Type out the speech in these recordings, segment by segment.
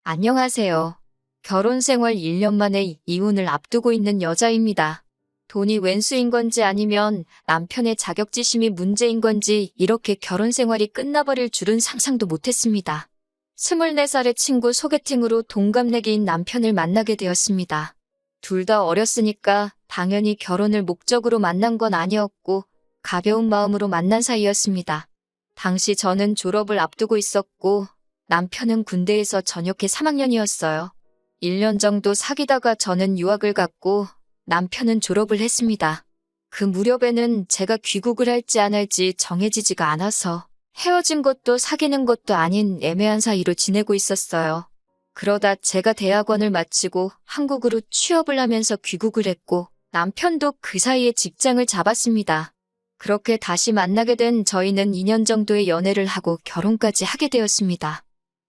안녕하세요. 결혼 생활 1년 만에 이혼을 앞두고 있는 여자입니다. 돈이 웬수인 건지 아니면 남편의 자격지심이 문제인 건지 이렇게 결혼 생활이 끝나버릴 줄은 상상도 못했습니다. 24살의 친구 소개팅으로 동갑내기인 남편을 만나게 되었습니다. 둘 다 어렸으니까 당연히 결혼을 목적으로 만난 건 아니었고 가벼운 마음으로 만난 사이였습니다. 당시 저는 졸업을 앞두고 있었고 남편은 군대에서 전역해 3학년이었어요. 1년 정도 사귀다가 저는 유학을 갔고 남편은 졸업을 했습니다. 그 무렵에는 제가 귀국을 할지 안 할지 정해지지가 않아서 헤어진 것도 사귀는 것도 아닌 애매한 사이로 지내고 있었어요. 그러다 제가 대학원을 마치고 한국으로 취업을 하면서 귀국을 했고 남편도 그 사이에 직장을 잡았습니다. 그렇게 다시 만나게 된 저희는 2년 정도의 연애를 하고 결혼까지 하게 되었습니다.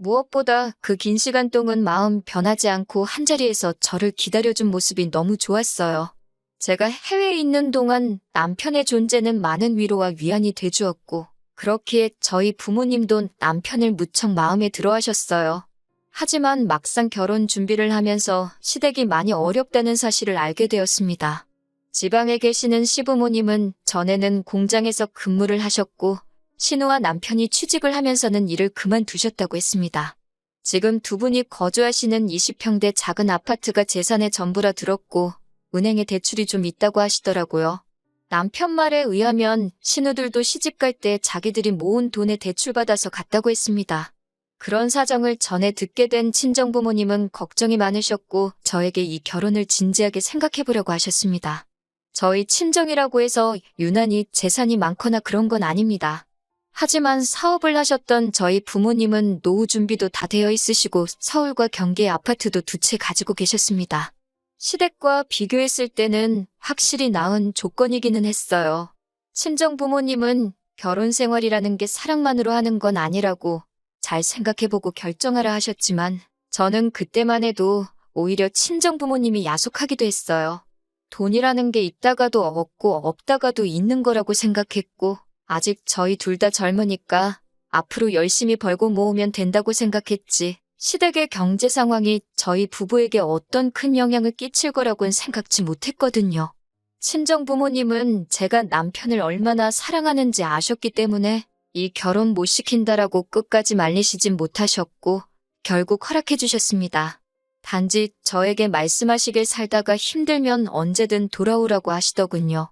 무엇보다 그 긴 시간 동안 마음 변하지 않고 한자리에서 저를 기다려준 모습이 너무 좋았어요. 제가 해외에 있는 동안 남편의 존재는 많은 위로와 위안이 돼주었고 그렇기에 저희 부모님도 남편을 무척 마음에 들어 하셨어요. 하지만 막상 결혼 준비를 하면서 시댁이 많이 어렵다는 사실을 알게 되었습니다. 지방에 계시는 시부모님은 전에는 공장에서 근무를 하셨고 신우와 남편이 취직을 하면서는 일을 그만두셨다고 했습니다. 지금 두 분이 거주하시는 20평대 작은 아파트가 재산의 전부라 들었고 은행에 대출이 좀 있다고 하시더라고요. 남편 말에 의하면 신우들도 시집갈 때 자기들이 모은 돈에 대출받아서 갔다고 했습니다. 그런 사정을 전에 듣게 된 친정부모님은 걱정이 많으셨고 저에게 이 결혼을 진지하게 생각해보려고 하셨습니다. 저희 친정이라고 해서 유난히 재산이 많거나 그런 건 아닙니다. 하지만 사업을 하셨던 저희 부모님은 노후 준비도 다 되어 있으시고 서울과 경기의 아파트도 두 채 가지고 계셨습니다. 시댁과 비교했을 때는 확실히 나은 조건이기는 했어요. 친정 부모님은 결혼 생활이라는 게 사랑만으로 하는 건 아니라고 잘 생각해보고 결정하라 하셨지만 저는 그때만 해도 오히려 친정 부모님이 야속하기도 했어요. 돈이라는 게 있다가도 없고 없다가도 있는 거라고 생각했고 아직 저희 둘 다 젊으니까 앞으로 열심히 벌고 모으면 된다고 생각했지 시댁의 경제 상황이 저희 부부에게 어떤 큰 영향을 끼칠 거라고는 생각지 못했거든요. 친정 부모님은 제가 남편을 얼마나 사랑하는지 아셨기 때문에 이 결혼 못 시킨다라고 끝까지 말리시진 못하셨고 결국 허락해 주셨습니다. 단지 저에게 말씀하시길 살다가 힘들면 언제든 돌아오라고 하시더군요.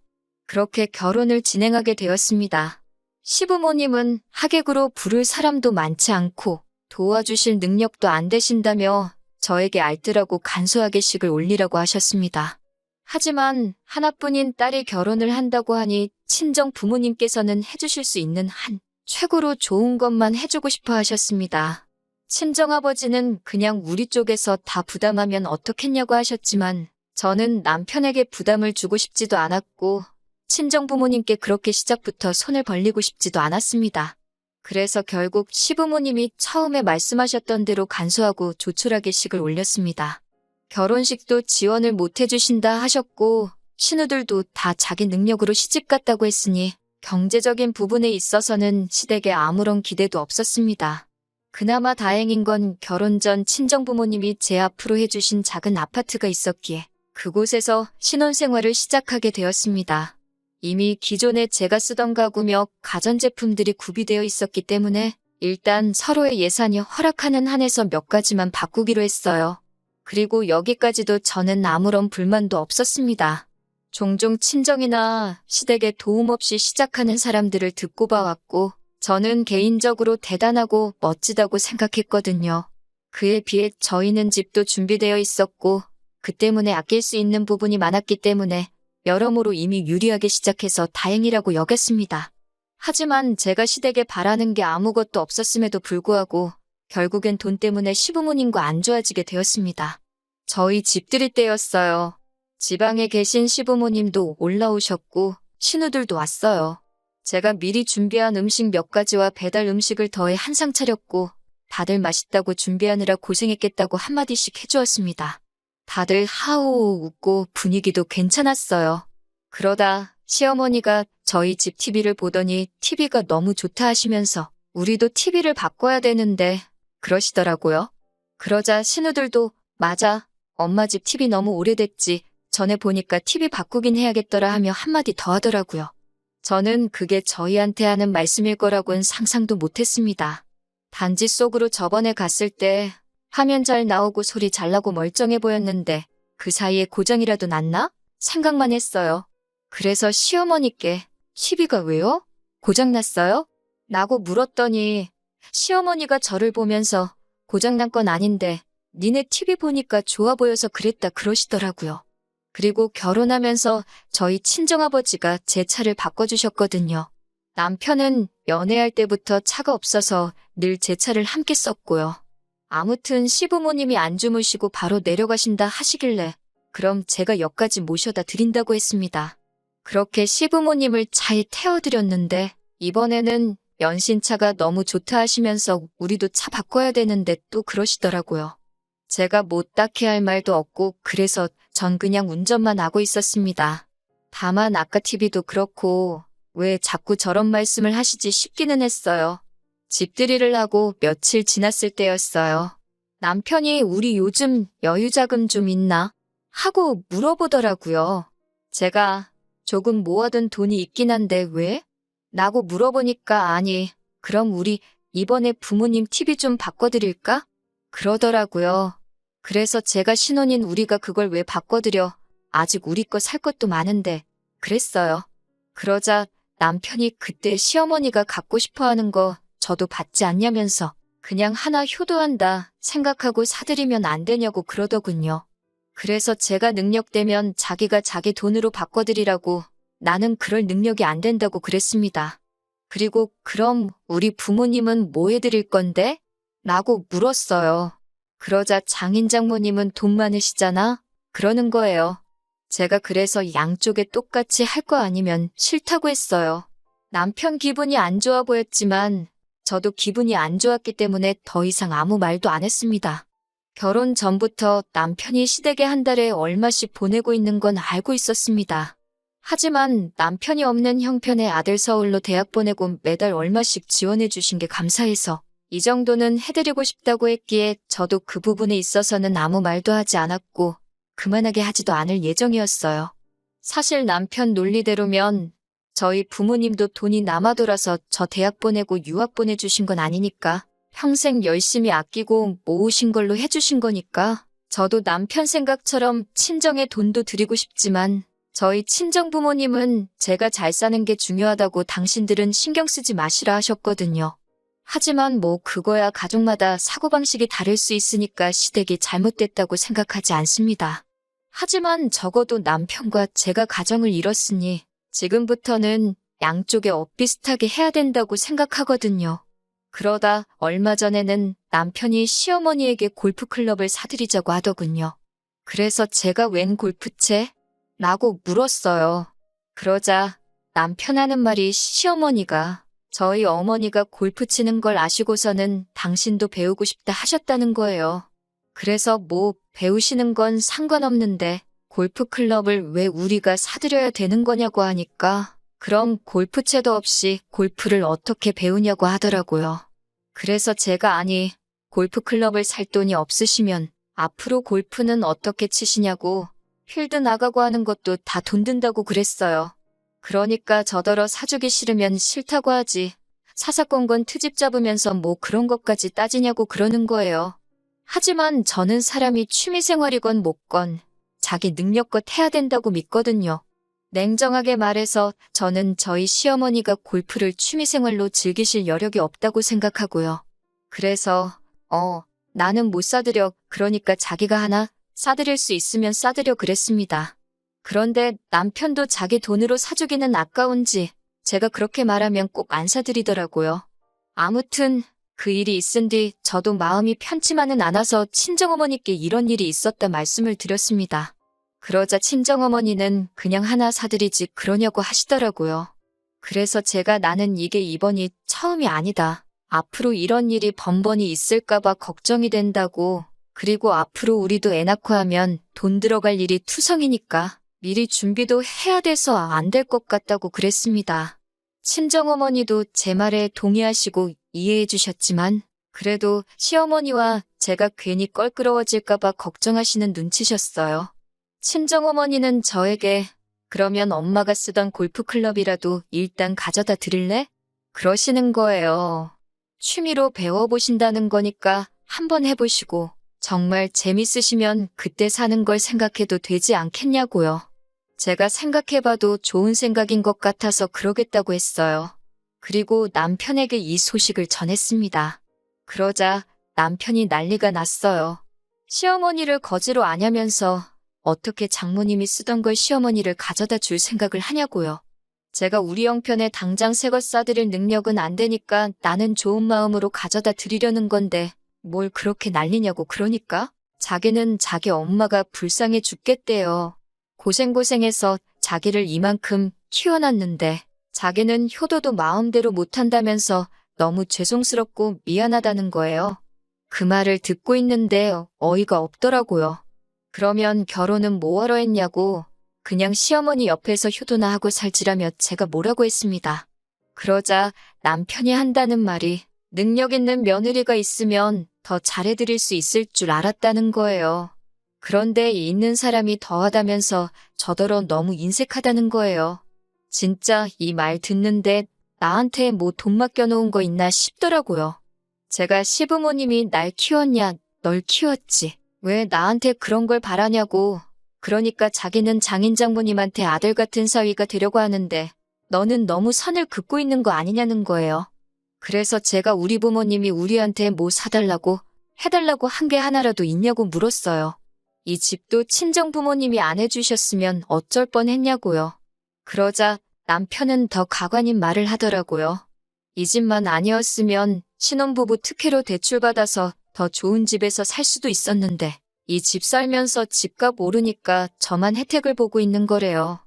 그렇게 결혼을 진행하게 되었습니다. 시부모님은 하객으로 부를 사람도 많지 않고 도와주실 능력도 안 되신다며 저에게 알뜰하고 간소하게 식을 올리라고 하셨습니다. 하지만 하나뿐인 딸이 결혼을 한다고 하니 친정 부모님께서는 해주실 수 있는 한 최고로 좋은 것만 해주고 싶어 하셨습니다. 친정아버지는 그냥 우리 쪽에서 다 부담하면 어떻겠냐고 하셨지만 저는 남편에게 부담을 주고 싶지도 않았고 친정부모님께 그렇게 시작부터 손을 벌리고 싶지도 않았습니다. 그래서 결국 시부모님이 처음에 말씀하셨던 대로 간소하고 조촐하게 식을 올렸습니다. 결혼식도 지원을 못 해주신다 하셨고 신우들도 다 자기 능력으로 시집 갔다고 했으니 경제적인 부분에 있어서는 시댁에 아무런 기대도 없었습니다. 그나마 다행인 건 결혼 전 친정부모님이 제 앞으로 해주신 작은 아파트가 있었기에 그곳에서 신혼생활을 시작하게 되었습니다. 이미 기존에 제가 쓰던 가구며 가전제품들이 구비되어 있었기 때문에 일단 서로의 예산이 허락하는 한에서 몇 가지만 바꾸기로 했어요. 그리고 여기까지도 저는 아무런 불만도 없었습니다. 종종 친정이나 시댁에 도움 없이 시작하는 사람들을 듣고 봐왔고 저는 개인적으로 대단하고 멋지다고 생각했거든요. 그에 비해 저희는 집도 준비되어 있었고 그 때문에 아낄 수 있는 부분이 많았기 때문에 여러모로 이미 유리하게 시작해서 다행이라고 여겼습니다. 하지만 제가 시댁에 바라는 게 아무것도 없었음에도 불구하고 결국엔 돈 때문에 시부모님과 안 좋아지게 되었습니다. 저희 집들이 때였어요. 지방에 계신 시부모님도 올라오셨고 신우들도 왔어요. 제가 미리 준비한 음식 몇 가지와 배달 음식을 더해 한상 차렸고 다들 맛있다고 준비하느라 고생했겠다고 한마디씩 해주었습니다. 다들 하호 웃고 분위기도 괜찮았어요. 그러다 시어머니가 저희 집 TV를 보더니 TV가 너무 좋다 하시면서 우리도 TV를 바꿔야 되는데 그러시더라고요. 그러자 신우들도 맞아. 엄마 집 TV 너무 오래됐지. 전에 보니까 TV 바꾸긴 해야겠더라 하며 한마디 더 하더라고요. 저는 그게 저희한테 하는 말씀일 거라고는 상상도 못했습니다. 단지 속으로 저번에 갔을 때 화면 잘 나오고 소리 잘 나고 멀쩡해 보였는데 그 사이에 고장이라도 났나? 생각만 했어요. 그래서 시어머니께 TV가 왜요? 고장났어요? 라고 물었더니 시어머니가 저를 보면서 고장난 건 아닌데 니네 TV 보니까 좋아 보여서 그랬다 그러시더라고요. 그리고 결혼하면서 저희 친정아버지가 제 차를 바꿔주셨거든요. 남편은 연애할 때부터 차가 없어서 늘 제 차를 함께 썼고요. 아무튼 시부모님이 안 주무시고 바로 내려가신다 하시길래 그럼 제가 역까지 모셔다 드린다고 했습니다. 그렇게 시부모님을 차에 태워드렸는데 이번에는 연신차가 너무 좋다 하시면서 우리도 차 바꿔야 되는데 또 그러시더라고요. 제가 뭐 딱히 할 말도 없고 그래서 전 그냥 운전만 하고 있었습니다. 다만 아까 TV도 그렇고 왜 자꾸 저런 말씀을 하시지 싶기는 했어요. 집들이를 하고 며칠 지났을 때였어요. 남편이 우리 요즘 여유자금 좀 있나? 하고 물어보더라고요. 제가 조금 모아둔 돈이 있긴 한데 왜? 라고 물어보니까 아니, 그럼 우리 이번에 부모님 TV 좀 바꿔드릴까? 그러더라고요. 그래서 제가 신혼인 우리가 그걸 왜 바꿔드려? 아직 우리 거 살 것도 많은데. 그랬어요. 그러자 남편이 그때 시어머니가 갖고 싶어 하는 거 저도 받지 않냐면서 그냥 하나 효도한다 생각하고 사드리면 안 되냐고 그러더군요. 그래서 제가 능력되면 자기가 자기 돈으로 바꿔드리라고 나는 그럴 능력이 안 된다고 그랬습니다. 그리고 그럼 우리 부모님은 뭐 해드릴 건데? 라고 물었어요. 그러자 장인 장모님은 돈 많으시잖아? 그러는 거예요. 제가 그래서 양쪽에 똑같이 할 거 아니면 싫다고 했어요. 남편 기분이 안 좋아 보였지만 저도 기분이 안 좋았기 때문에 더 이상 아무 말도 안 했습니다. 결혼 전부터 남편이 시댁에 한 달에 얼마씩 보내고 있는 건 알고 있었습니다. 하지만 남편이 없는 형편의 아들 서울로 대학 보내고 매달 얼마씩 지원해 주신 게 감사해서 이 정도는 해드리고 싶다고 했기에 저도 그 부분에 있어서는 아무 말도 하지 않았고 그만하게 하지도 않을 예정이었어요. 사실 남편 논리대로면 저희 부모님도 돈이 남아 돌아서 저 대학 보내고 유학 보내주신 건 아니니까 평생 열심히 아끼고 모으신 걸로 해주신 거니까 저도 남편 생각처럼 친정에 돈도 드리고 싶지만 저희 친정 부모님은 제가 잘 사는 게 중요하다고 당신들은 신경 쓰지 마시라 하셨거든요. 하지만 뭐 그거야 가족마다 사고방식이 다를 수 있으니까 시댁이 잘못됐다고 생각하지 않습니다. 하지만 적어도 남편과 제가 가정을 이뤘으니 지금부터는 양쪽에 엇비슷하게 해야 된다고 생각하거든요. 그러다 얼마 전에는 남편이 시어머니에게 골프클럽을 사드리자고 하더군요. 그래서 제가 웬 골프채? 라고 물었어요. 그러자 남편 하는 말이 시어머니가 저희 어머니가 골프 치는 걸 아시고서는 당신도 배우고 싶다 하셨다는 거예요. 그래서 뭐 배우시는 건 상관없는데 골프클럽을 왜 우리가 사드려야 되는 거냐고 하니까 그럼 골프채도 없이 골프를 어떻게 배우냐고 하더라고요. 그래서 제가 아니 골프클럽을 살 돈이 없으시면 앞으로 골프는 어떻게 치시냐고 필드 나가고 하는 것도 다 돈 든다고 그랬어요. 그러니까 저더러 사주기 싫으면 싫다고 하지. 사사건건 트집 잡으면서 뭐 그런 것까지 따지냐고 그러는 거예요. 하지만 저는 사람이 취미생활이건 뭐건 자기 능력껏 해야 된다고 믿거든요. 냉정하게 말해서 저는 저희 시어머니가 골프를 취미생활로 즐기실 여력이 없다고 생각하고요. 그래서 나는 못 사드려. 그러니까 자기가 하나 사드릴 수 있으면 사드려 그랬습니다. 그런데 남편도 자기 돈으로 사주기는 아까운지 제가 그렇게 말하면 꼭 안 사드리더라고요. 아무튼 그 일이 있은 뒤 저도 마음이 편치만은 않아서 친정어머니께 이런 일이 있었다 말씀을 드렸습니다. 그러자 친정어머니는 그냥 하나 사드리지 그러냐고 하시더라고요. 그래서 제가 나는 이게 이번이 처음이 아니다. 앞으로 이런 일이 번번이 있을까봐 걱정이 된다고. 그리고 앞으로 우리도 애 낳고 하면 돈 들어갈 일이 투성이니까 미리 준비도 해야 돼서 안 될 것 같다고 그랬습니다. 친정어머니도 제 말에 동의하시고 이해해 주셨지만 그래도 시어머니와 제가 괜히 껄끄러워질까봐 걱정하시는 눈치셨어요. 친정어머니는 저에게 그러면 엄마가 쓰던 골프클럽이라도 일단 가져다 드릴래? 그러시는 거예요. 취미로 배워보신다는 거니까 한번 해보시고 정말 재밌으시면 그때 사는 걸 생각해도 되지 않겠냐고요. 제가 생각해봐도 좋은 생각인 것 같아서 그러겠다고 했어요. 그리고 남편에게 이 소식을 전했습니다. 그러자 남편이 난리가 났어요. 시어머니를 거지로 아냐면서 어떻게 장모님이 쓰던 걸 시어머니를 가져다 줄 생각을 하냐고요. 제가 우리 형편에 당장 새 것 싸드릴 능력은 안 되니까 나는 좋은 마음으로 가져다 드리려는 건데 뭘 그렇게 난리냐고 그러니까 자기는 자기 엄마가 불쌍해 죽겠대요. 고생고생해서 자기를 이만큼 키워놨는데 자기는 효도도 마음대로 못한다면서 너무 죄송스럽고 미안하다는 거예요. 그 말을 듣고 있는데 어이가 없더라고요. 그러면 결혼은 뭐하러 했냐고 그냥 시어머니 옆에서 효도나 하고 살지라며 제가 뭐라고 했습니다. 그러자 남편이 한다는 말이 능력 있는 며느리가 있으면 더 잘해드릴 수 있을 줄 알았다는 거예요. 그런데 있는 사람이 더하다면서 저더러 너무 인색하다는 거예요. 진짜 이 말 듣는데 나한테 뭐 돈 맡겨놓은 거 있나 싶더라고요. 제가 시부모님이 날 키웠냐, 널 키웠지. 왜 나한테 그런 걸 바라냐고. 그러니까 자기는 장인장모님한테 아들 같은 사위가 되려고 하는데 너는 너무 선을 긋고 있는 거 아니냐는 거예요. 그래서 제가 우리 부모님이 우리한테 뭐 사달라고 해달라고 한 게 하나라도 있냐고 물었어요. 이 집도 친정부모님이 안 해주셨으면 어쩔 뻔했냐고요. 그러자 남편은 더 가관인 말을 하더라고요. 이 집만 아니었으면 신혼부부 특혜로 대출받아서 더 좋은 집에서 살 수도 있었는데 이 집 살면서 집값 오르니까 저만 혜택을 보고 있는 거래요.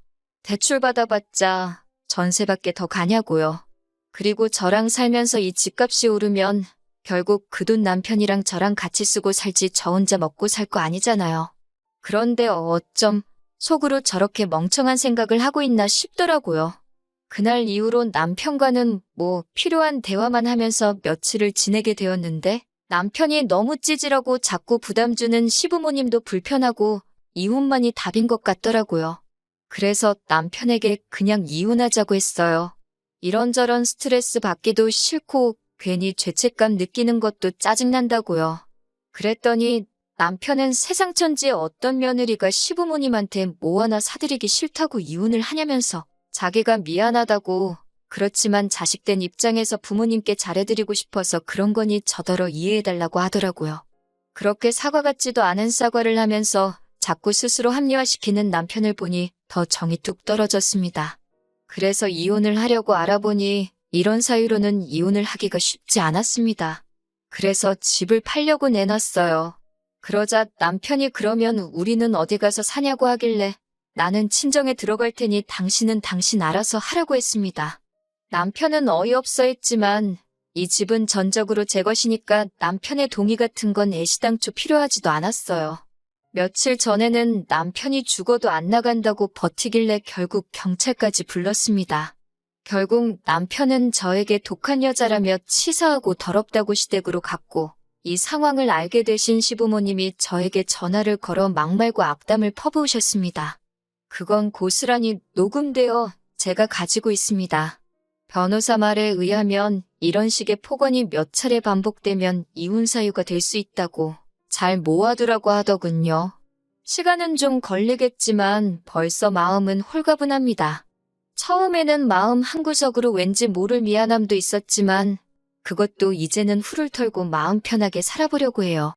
대출받아봤자 전세밖에 더 가냐고요. 그리고 저랑 살면서 이 집값이 오르면 결국 그 돈 남편이랑 저랑 같이 쓰고 살지 저 혼자 먹고 살 거 아니잖아요. 그런데 어쩜 속으로 저렇게 멍청한 생각을 하고 있나 싶더라고요. 그날 이후로 남편과는 뭐 필요한 대화만 하면서 며칠을 지내게 되었는데 남편이 너무 찌질하고 자꾸 부담 주는 시부모님도 불편하고 이혼만이 답인 것 같더라고요. 그래서 남편에게 그냥 이혼하자고 했어요. 이런저런 스트레스 받기도 싫고 괜히 죄책감 느끼는 것도 짜증난다고요. 그랬더니 남편은 세상 천지의 어떤 며느리가 시부모님한테 뭐 하나 사드리기 싫다고 이혼을 하냐면서 자기가 미안하다고 그렇지만 자식된 입장에서 부모님께 잘해드리고 싶어서 그런 거니 저더러 이해해달라고 하더라고요. 그렇게 사과 같지도 않은 사과를 하면서 자꾸 스스로 합리화시키는 남편을 보니 더 정이 뚝 떨어졌습니다. 그래서 이혼을 하려고 알아보니 이런 사유로는 이혼을 하기가 쉽지 않았습니다. 그래서 집을 팔려고 내놨어요. 그러자 남편이 그러면 우리는 어디 가서 사냐고 하길래 나는 친정에 들어갈 테니 당신은 당신 알아서 하라고 했습니다. 남편은 어이없어 했지만 이 집은 전적으로 제 것이니까 남편의 동의 같은 건 애시당초 필요하지도 않았어요. 며칠 전에는 남편이 죽어도 안 나간다고 버티길래 결국 경찰까지 불렀습니다. 결국 남편은 저에게 독한 여자라며 치사하고 더럽다고 시댁으로 갔고 이 상황을 알게 되신 시부모님이 저에게 전화를 걸어 막말과 악담을 퍼부으셨습니다. 그건 고스란히 녹음되어 제가 가지고 있습니다. 변호사 말에 의하면 이런 식의 폭언이 몇 차례 반복되면 이혼 사유가 될 수 있다고 잘 모아두라고 하더군요. 시간은 좀 걸리겠지만 벌써 마음은 홀가분합니다. 처음에는 마음 한구석으로 왠지 모를 미안함도 있었지만 그것도 이제는 훌을 털고 마음 편하게 살아보려고 해요.